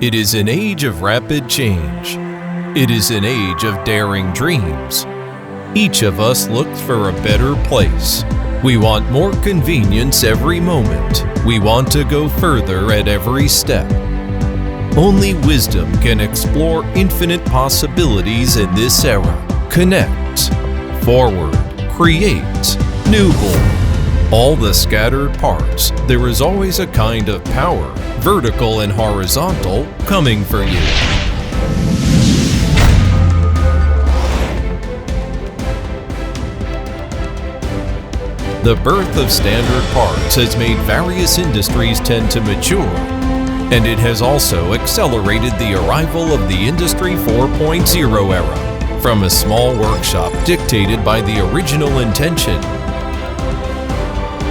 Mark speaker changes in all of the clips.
Speaker 1: It is an age of rapid change. It is an age of daring dreams. Each of us looks for a better place. We want more convenience every moment. We want to go further at every step. Only wisdom can explore infinite possibilities in this era. Connect, forward, create, newborn. All the scattered parts, there is always a kind of power, vertical and horizontal, coming for you. The birth of standard parts has made various industries tend to mature, and it has also accelerated the arrival of the Industry 4.0 era, from a small workshop dictated by the original intention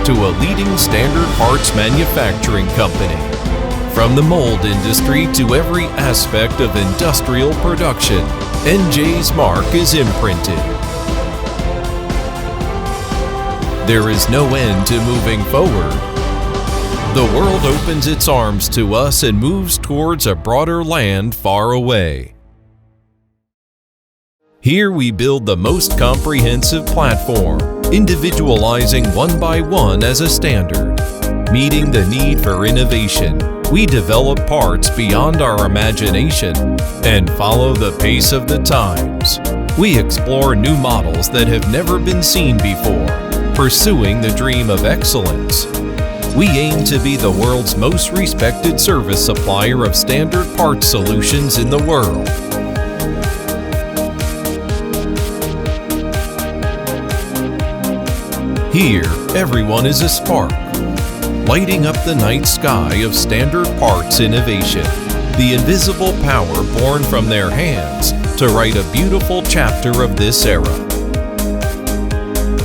Speaker 1: to a leading standard parts manufacturing company. From the mold industry to every aspect of industrial production, NJ's mark is imprinted. There is no end to moving forward. The world opens its arms to us and moves towards a broader land far away. Here we build the most comprehensive platform, individualizing one by one as a standard. Meeting the need for innovation, we develop parts beyond our imagination and follow the pace of the times. We explore new models that have never been seen before, pursuing the dream of excellence. We aim to be the world's most respected service supplier of standard parts solutions in the world. Here, everyone is a spark, lighting up the night sky of standard parts innovation, the invisible power born from their hands to write a beautiful chapter of this era.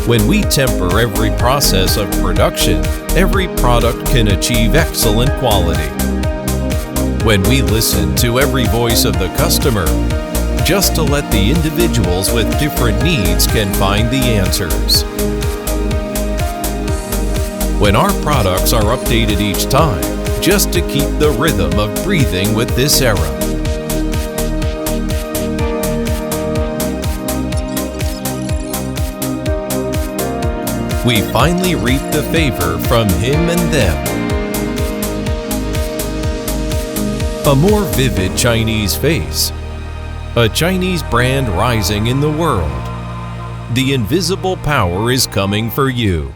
Speaker 1: When we temper every process of production, every product can achieve excellent quality. When we listen to every voice of the customer, just to let the individuals with different needs can find the answers. When our products are updated each time, just to keep the rhythm of breathing with this era. We finally reap the favor from him and them. A more vivid Chinese face. A Chinese brand rising in the world. The invisible power is coming for you.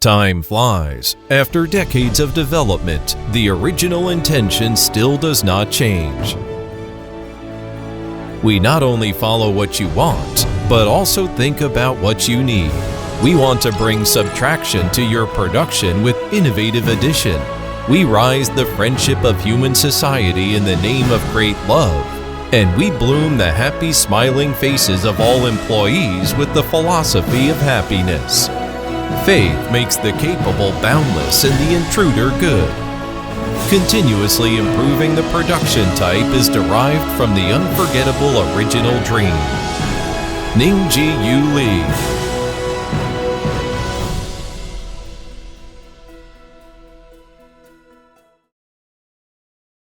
Speaker 1: Time flies. After decades of development, the original intention still does not change. We not only follow what you want, but also think about what you need. We want to bring subtraction to your production with innovative addition. We rise the friendship of human society in the name of great love, and we bloom the happy smiling faces of all employees with the philosophy of happiness. Faith makes the capable boundless and the intruder good. Continuously improving the production type is derived from the unforgettable original dream. Ning Ji Yu Lee.